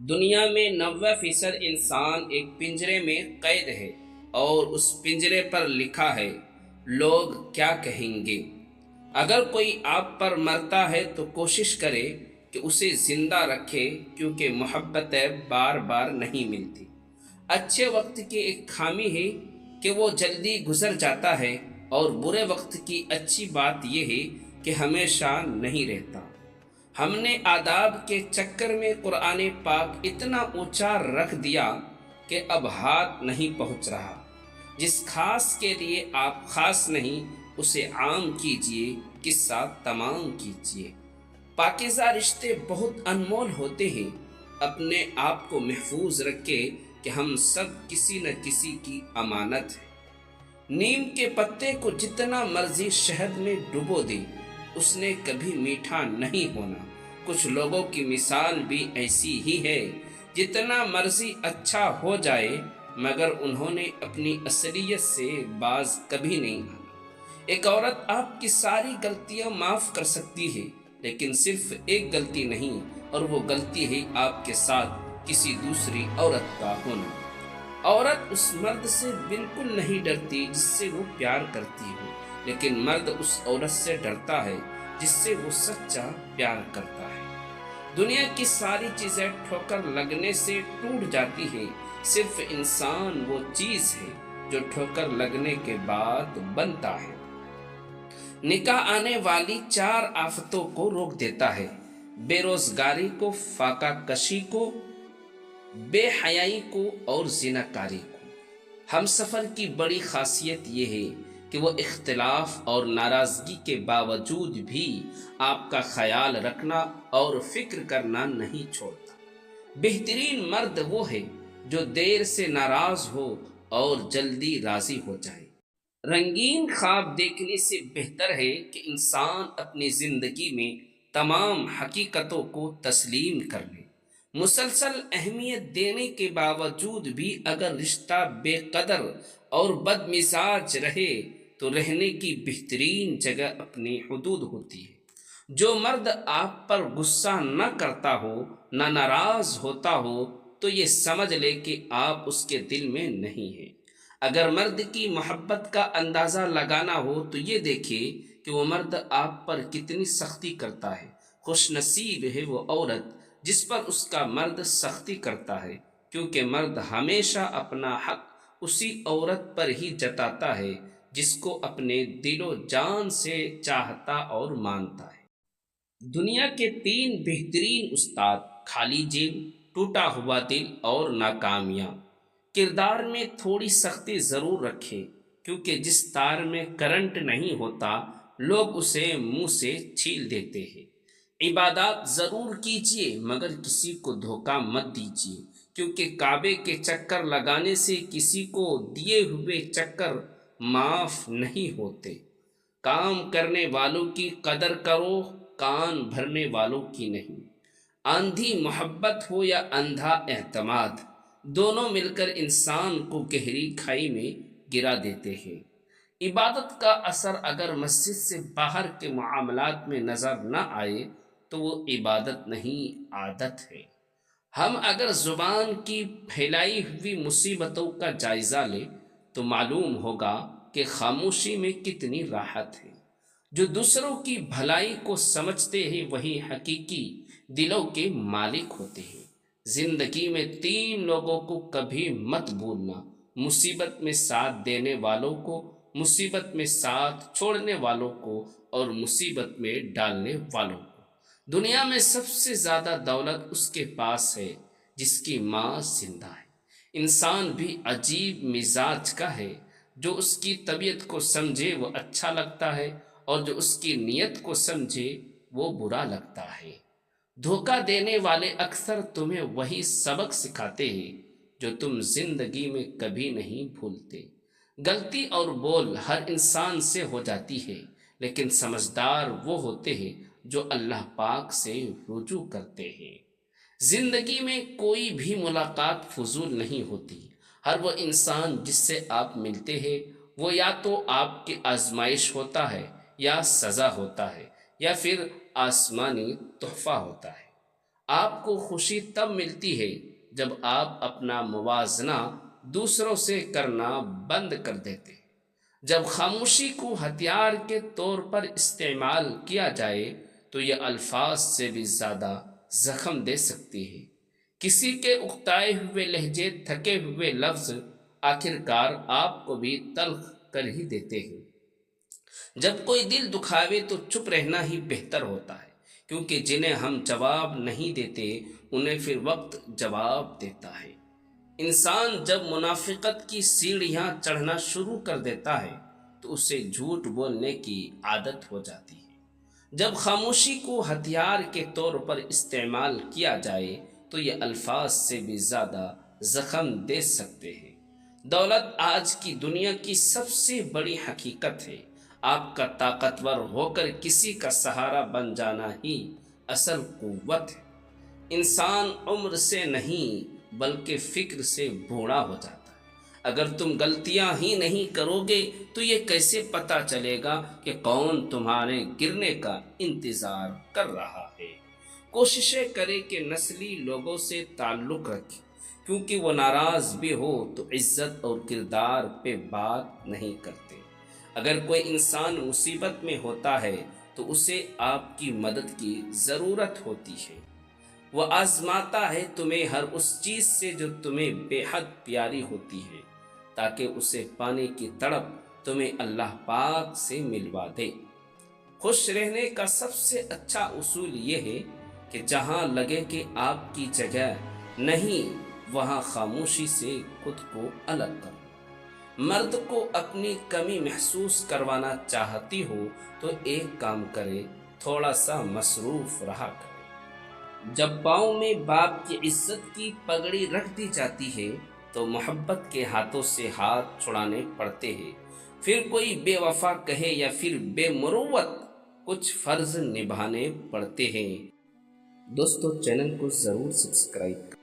دنیا میں 90% انسان ایک پنجرے میں قید ہے اور اس پنجرے پر لکھا ہے لوگ کیا کہیں گے۔ اگر کوئی آپ پر مرتا ہے تو کوشش کرے کہ اسے زندہ رکھے، کیونکہ محبتیں بار بار نہیں ملتی۔ اچھے وقت کی ایک خامی ہے کہ وہ جلدی گزر جاتا ہے، اور برے وقت کی اچھی بات یہ ہے کہ ہمیشہ نہیں رہتا۔ ہم نے آداب کے چکر میں قرآن پاک اتنا اونچا رکھ دیا کہ اب ہاتھ نہیں پہنچ رہا۔ جس خاص کے لیے آپ خاص نہیں، اسے عام کیجئے، قصہ تمام کیجئے۔ پاکیزہ رشتے بہت انمول ہوتے ہیں۔ اپنے آپ کو محفوظ رکھے کہ ہم سب کسی نہ کسی کی امانت ہیں۔ نیم کے پتے کو جتنا مرضی شہد میں ڈبو دے، اس نے کبھی میٹھا نہیں ہونا۔ کچھ لوگوں کی مثال بھی ایسی ہی ہے، جتنا مرضی اچھا ہو جائے مگر انہوں نے اپنی اصلیت سے باز کبھی نہیں آنا۔ ایک عورت آپ کی ساری غلطیاں معاف کر سکتی ہے، لیکن صرف ایک غلطی نہیں، اور وہ غلطی ہے آپ کے ساتھ کسی دوسری عورت کا ہونا۔ عورت اس مرد سے بالکل نہیں ڈرتی جس سے وہ پیار کرتی ہو، لیکن مرد اس عورت سے ڈرتا ہے جس سے وہ سچا پیار کرتا ہے۔ دنیا کی ساری چیزیں ٹھوکر لگنے سے ٹوٹ جاتی ہیں، صرف انسان وہ چیز ہے جو ٹھوکر لگنے کے بعد بنتا ہے۔ نکاح آنے والی 4 آفتوں کو روک دیتا ہے: بے روزگاری کو، فاقہ کشی کو، بے حیائی کو، اور زناکاری کو۔ ہم سفر کی بڑی خاصیت یہ ہے کہ وہ اختلاف اور ناراضگی کے باوجود بھی آپ کا خیال رکھنا اور فکر کرنا نہیں چھوڑتا۔ بہترین مرد وہ ہے جو دیر سے ناراض ہو اور جلدی راضی ہو جائے۔ رنگین خواب دیکھنے سے بہتر ہے کہ انسان اپنی زندگی میں تمام حقیقتوں کو تسلیم کر لے۔ مسلسل اہمیت دینے کے باوجود بھی اگر رشتہ بے قدر اور بد مزاج رہے تو رہنے کی بہترین جگہ اپنی حدود ہوتی ہے۔ جو مرد آپ پر غصہ نہ کرتا ہو، نہ ناراض ہوتا ہو، تو یہ سمجھ لے کہ آپ اس کے دل میں نہیں ہیں۔ اگر مرد کی محبت کا اندازہ لگانا ہو تو یہ دیکھے کہ وہ مرد آپ پر کتنی سختی کرتا ہے۔ خوش نصیب ہے وہ عورت جس پر اس کا مرد سختی کرتا ہے، کیونکہ مرد ہمیشہ اپنا حق اسی عورت پر ہی جتاتا ہے جس کو اپنے دل و جان سے چاہتا اور مانتا ہے۔ دنیا کے 3 بہترین استاد: خالی جیب، ٹوٹا ہوا دل اور ناکامیاں۔ کردار میں تھوڑی سختی ضرور رکھیں، کیونکہ جس تار میں کرنٹ نہیں ہوتا لوگ اسے منہ سے چھیل دیتے ہیں۔ عبادات ضرور کیجیے مگر کسی کو دھوکہ مت دیجیے، کیونکہ کعبے کے چکر لگانے سے کسی کو دیے ہوئے چکر معاف نہیں ہوتے۔ کام کرنے والوں کی قدر کرو، کان بھرنے والوں کی نہیں۔ آندھی محبت ہو یا اندھا اعتماد، دونوں مل کر انسان کو گہری کھائی میں گرا دیتے ہیں۔ عبادت کا اثر اگر مسجد سے باہر کے معاملات میں نظر نہ آئے تو وہ عبادت نہیں، عادت ہے۔ ہم اگر زبان کی پھیلائی ہوئی مصیبتوں کا جائزہ لیں تو معلوم ہوگا کہ خاموشی میں کتنی راحت ہے۔ جو دوسروں کی بھلائی کو سمجھتے ہیں وہی حقیقی دلوں کے مالک ہوتے ہیں۔ زندگی میں 3 لوگوں کو کبھی مت بھولنا: مصیبت میں ساتھ دینے والوں کو، مصیبت میں ساتھ چھوڑنے والوں کو، اور مصیبت میں ڈالنے والوں کو۔ دنیا میں سب سے زیادہ دولت اس کے پاس ہے جس کی ماں زندہ ہے۔ انسان بھی عجیب مزاج کا ہے، جو اس کی طبیعت کو سمجھے وہ اچھا لگتا ہے، اور جو اس کی نیت کو سمجھے وہ برا لگتا ہے۔ دھوکہ دینے والے اکثر تمہیں وہی سبق سکھاتے ہیں جو تم زندگی میں کبھی نہیں بھولتے۔ غلطی اور بول ہر انسان سے ہو جاتی ہے، لیکن سمجھدار وہ ہوتے ہیں جو اللہ پاک سے رجوع کرتے ہیں۔ زندگی میں کوئی بھی ملاقات فضول نہیں ہوتی۔ ہر وہ انسان جس سے آپ ملتے ہیں وہ یا تو آپ کی آزمائش ہوتا ہے، یا سزا ہوتا ہے، یا پھر آسمانی تحفہ ہوتا ہے۔ آپ کو خوشی تب ملتی ہے جب آپ اپنا موازنہ دوسروں سے کرنا بند کر دیتے ہیں۔ جب خاموشی کو ہتھیار کے طور پر استعمال کیا جائے تو یہ الفاظ سے بھی زیادہ زخم دے سکتی ہے۔ کسی کے اکتائے ہوئے لہجے، تھکے ہوئے لفظ آخرکار آپ کو بھی تلخ کر ہی دیتے ہیں۔ جب کوئی دل دکھاوے تو چپ رہنا ہی بہتر ہوتا ہے، کیونکہ جنہیں ہم جواب نہیں دیتے انہیں پھر وقت جواب دیتا ہے۔ انسان جب منافقت کی سیڑھیاں چڑھنا شروع کر دیتا ہے تو اسے جھوٹ بولنے کی عادت ہو جاتی ہے۔ جب خاموشی کو ہتھیار کے طور پر استعمال کیا جائے تو یہ الفاظ سے بھی زیادہ زخم دے سکتے ہیں۔ دولت آج کی دنیا کی سب سے بڑی حقیقت ہے۔ آپ کا طاقتور ہو کر کسی کا سہارا بن جانا ہی اصل قوت ہے۔ انسان عمر سے نہیں بلکہ فکر سے بوڑھا ہو جاتا ہے۔ اگر تم غلطیاں ہی نہیں کرو گے تو یہ کیسے پتہ چلے گا کہ کون تمہارے گرنے کا انتظار کر رہا ہے؟ کوششیں کرے کہ نسلی لوگوں سے تعلق رکھے، کیونکہ وہ ناراض بھی ہو تو عزت اور کردار پہ بات نہیں کرتے۔ اگر کوئی انسان مصیبت میں ہوتا ہے تو اسے آپ کی مدد کی ضرورت ہوتی ہے۔ وہ آزماتا ہے تمہیں ہر اس چیز سے جو تمہیں بے حد پیاری ہوتی ہے، تاکہ اسے پانے کی تڑپ تمہیں اللہ پاک سے ملوا دے۔ خوش رہنے کا سب سے اچھا اصول یہ ہے کہ جہاں لگے کہ آپ کی جگہ نہیں، وہاں خاموشی سے خود کو الگ کرو۔ مرد کو اپنی کمی محسوس کروانا چاہتی ہو تو ایک کام کرے، تھوڑا سا مصروف رہا کرے۔ جب پاؤں میں باپ کی عزت کی پگڑی رکھ دی جاتی ہے تو محبت کے ہاتھوں سے ہاتھ چھڑانے پڑتے ہیں۔ پھر کوئی بے وفا کہے یا پھر بے مروت، کچھ فرض نبھانے پڑتے ہیں۔ دوستو، چینل کو ضرور سبسکرائب کریں۔